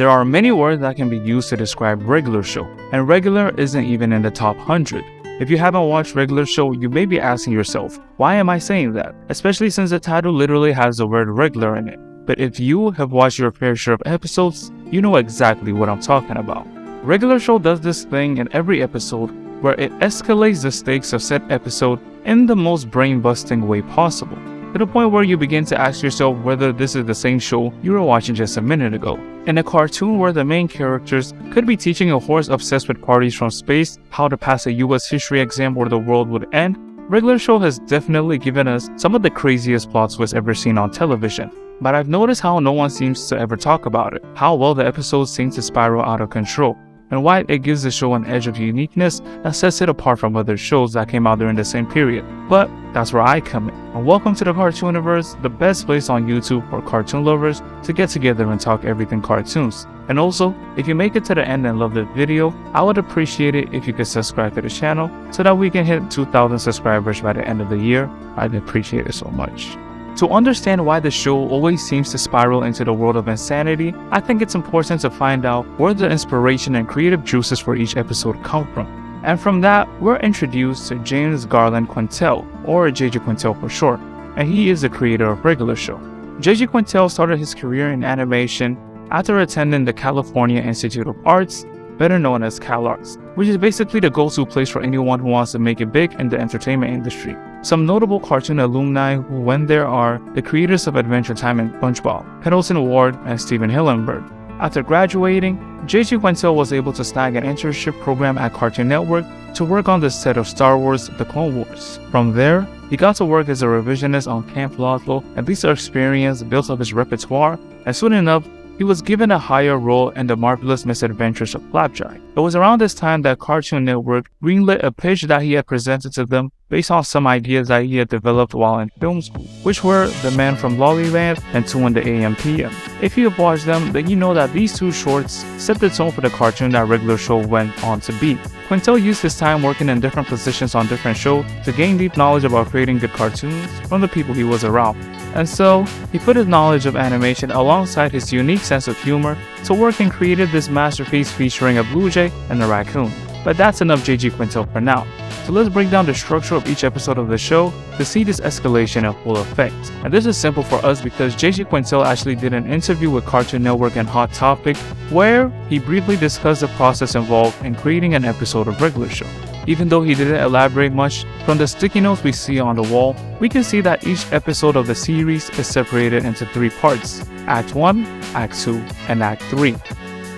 There are many words that can be used to describe regular show, and regular isn't even in the top 100. If you haven't watched regular show, you may be asking yourself, why am I saying that? Especially since the title literally has the word regular in it. But if you have watched your fair share of episodes, you know exactly what I'm talking about. Regular show does this thing in every episode where it escalates the stakes of said episode in the most brain-busting way possible, to the point where you begin to ask yourself whether this is the same show you were watching just a minute ago. In a cartoon where the main characters could be teaching a horse obsessed with parties from space how to pass a US history exam or the world would end, regular show has definitely given us some of the craziest plot twists ever seen on television. But I've noticed how no one seems to ever talk about it, how well the episodes seem to spiral out of control, and why it gives the show an edge of uniqueness that sets it apart from other shows that came out during the same period. But that's where I come in. And welcome to the CartooniVerse, the best place on YouTube for cartoon lovers to get together and talk everything cartoons. And also, if you make it to the end and love the video, I would appreciate it if you could subscribe to the channel so that we can hit 2,000 subscribers by the end of the year. I'd appreciate it so much. To understand why the show always seems to spiral into the world of insanity, I think it's important to find out where the inspiration and creative juices for each episode come from. And from that, we're introduced to James Garland Quintel, or JJ Quintel for short, and he is the creator of Regular Show. JJ Quintel started his career in animation after attending the California Institute of Arts, better known as CalArts, which is basically the go-to place for anyone who wants to make it big in the entertainment industry. Some notable cartoon alumni who went there are the creators of Adventure Time and SpongeBob, Pendleton Ward and Steven Hillenburg. After graduating, JJ Quintel was able to snag an internship program at Cartoon Network to work on the set of Star Wars The Clone Wars. From there, he got to work as a revisionist on Camp Ludlow, and this experience built up his repertoire, and soon enough, he was given a higher role in The Marvelous Misadventures of Flapjack. It was around this time that Cartoon Network greenlit a pitch that he had presented to them based on some ideas that he had developed while in film school, which were The Man from Lollyland and 2 in the AM PM. If you have watched them, then you know that these two shorts set the tone for the cartoon that Regular Show went on to be. Quintel used his time working in different positions on different shows to gain deep knowledge about creating good cartoons from the people he was around. And so, he put his knowledge of animation alongside his unique sense of humor to work and created this masterpiece featuring a blue jay and a raccoon. But that's enough JJ Quintel for now. So let's break down the structure of each episode of the show to see this escalation in full effect. And this is simple for us because JJ Quintel actually did an interview with Cartoon Network and Hot Topic where he briefly discussed the process involved in creating an episode of Regular Show. Even though he didn't elaborate much, from the sticky notes we see on the wall, we can see that each episode of the series is separated into 3 parts: Act 1, Act 2, and Act 3.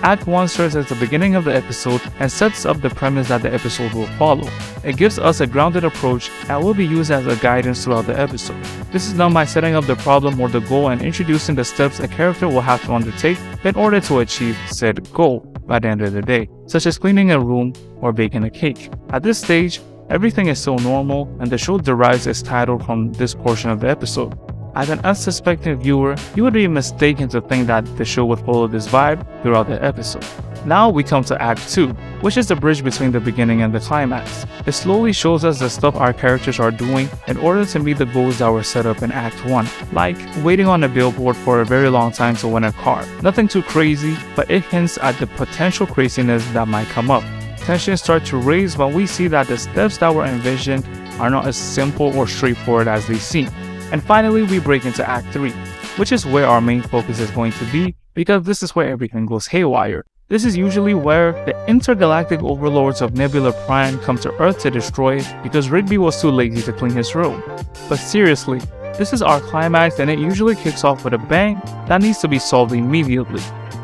Act 1 serves as the beginning of the episode and sets up the premise that the episode will follow. It gives us a grounded approach that will be used as a guidance throughout the episode. This is done by setting up the problem or the goal and introducing the steps a character will have to undertake in order to achieve said goal by the end of the day, such as cleaning a room or baking a cake. At this stage, everything is so normal and the show derives its title from this portion of the episode. As an unsuspecting viewer, you would be mistaken to think that the show would follow this vibe throughout the episode. Now we come to Act 2, which is the bridge between the beginning and the climax. It slowly shows us the stuff our characters are doing in order to meet the goals that were set up in Act 1, like waiting on a billboard for a very long time to win a car. Nothing too crazy, but it hints at the potential craziness that might come up. Tensions start to raise when we see that the steps that were envisioned are not as simple or straightforward as they seem. And finally, we break into Act 3, which is where our main focus is going to be because this is where everything goes haywire. This is usually where the intergalactic overlords of Nebula Prime come to Earth to destroy it because Rigby was too lazy to clean his room. But seriously, this is our climax and it usually kicks off with a bang that needs to be solved immediately,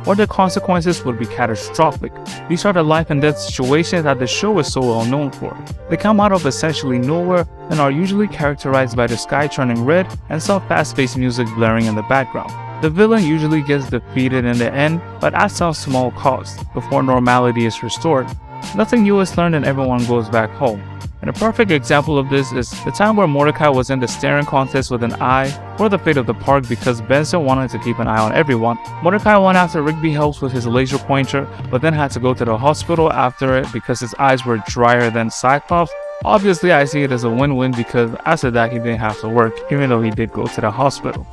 or the consequences would be catastrophic. These are the life and death situations that the show is so well known for. They come out of essentially nowhere and are usually characterized by the sky turning red and some fast-paced music blaring in the background. The villain usually gets defeated in the end, but at some small cost, before normality is restored. Nothing new is learned and everyone goes back home. And a perfect example of this is the time where Mordecai was in the staring contest with an eye for the fate of the park because Benson wanted to keep an eye on everyone. Mordecai won after Rigby helped with his laser pointer, but then had to go to the hospital after it because his eyes were drier than Cyclops. Obviously, I see it as a win-win because after that he didn't have to work, even though he did go to the hospital.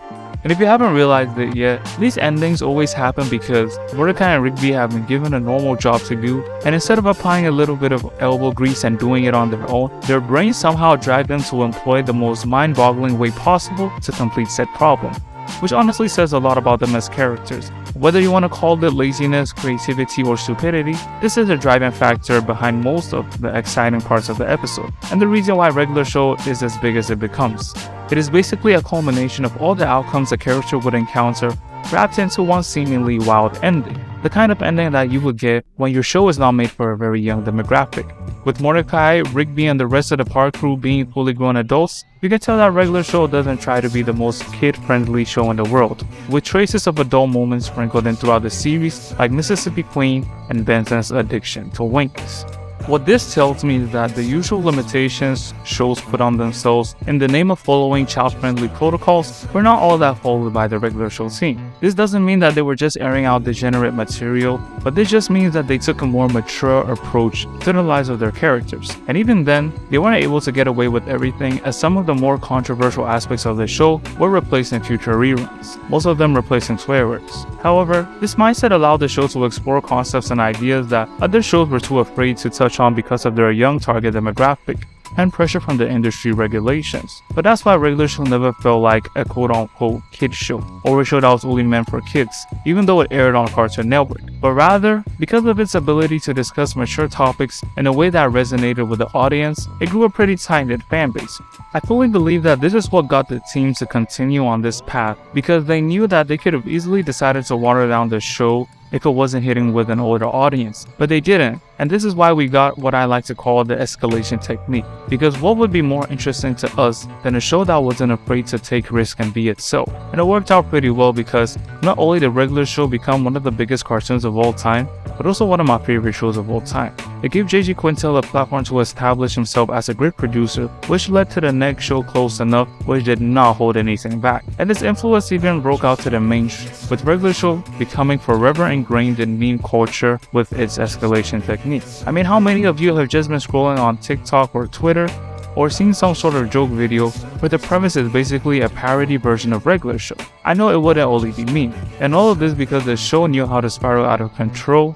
And if you haven't realized it yet, these endings always happen because Mordecai and Rigby have been given a normal job to do, and instead of applying a little bit of elbow grease and doing it on their own, their brains somehow drag them to employ the most mind-boggling way possible to complete said problem, which honestly says a lot about them as characters. Whether you want to call it laziness, creativity, or stupidity, this is a driving factor behind most of the exciting parts of the episode, and the reason why Regular Show is as big as it becomes. It is basically a culmination of all the outcomes a character would encounter wrapped into one seemingly wild ending, the kind of ending that you would get when your show is not made for a very young demographic. With Mordecai, Rigby, and the rest of the park crew being fully grown adults, you can tell that Regular Show doesn't try to be the most kid-friendly show in the world, with traces of adult moments sprinkled in throughout the series like Mississippi Queen and Benson's addiction to Winkies. What this tells me is that the usual limitations shows put on themselves in the name of following child-friendly protocols were not all that followed by the Regular Show team. This doesn't mean that they were just airing out degenerate material, but this just means that they took a more mature approach to the lives of their characters. And even then, they weren't able to get away with everything, as some of the more controversial aspects of the show were replaced in future reruns, most of them replacing swear words. However, this mindset allowed the show to explore concepts and ideas that other shows were too afraid to touch on because of their young target demographic and pressure from the industry regulations. But that's why Regular Show never felt like a quote-unquote kid show or a show that was only meant for kids, even though it aired on Cartoon Network, but rather, because of its ability to discuss mature topics in a way that resonated with the audience, it grew a pretty tight-knit fanbase. I fully believe that this is what got the team to continue on this path, because they knew that they could have easily decided to water down the show if it wasn't hitting with an older audience, but they didn't, and this is why we got what I like to call the escalation technique, because what would be more interesting to us than a show that wasn't afraid to take risks and be itself? And it worked out pretty well, because not only did Regular Show become one of the biggest cartoons of all time, but also one of my favorite shows of all time. It gave J.G. Quintel a platform to establish himself as a great producer, which led to the next show Close Enough, which did not hold anything back. And this influence even broke out to the mainstream, with Regular Show becoming forever ingrained in meme culture with its escalation technique. I mean, how many of you have just been scrolling on TikTok or Twitter, or seen some sort of joke video where the premise is basically a parody version of Regular Show? I know it wouldn't only be me, and all of this because the show knew how to spiral out of control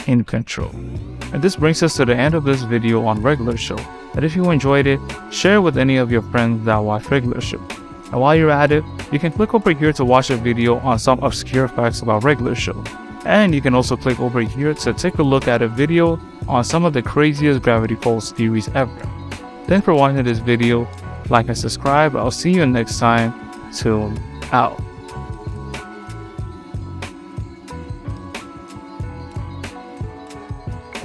in control. And this brings us to the end of this video on Regular Show. And if you enjoyed it, share it with any of your friends that watch Regular Show. And while you're at it, you can click over here to watch a video on some obscure facts about Regular Show. And you can also click over here to take a look at a video on some of the craziest Gravity Falls theories ever. Thanks for watching this video. Like and subscribe. I'll see you next time. Till out.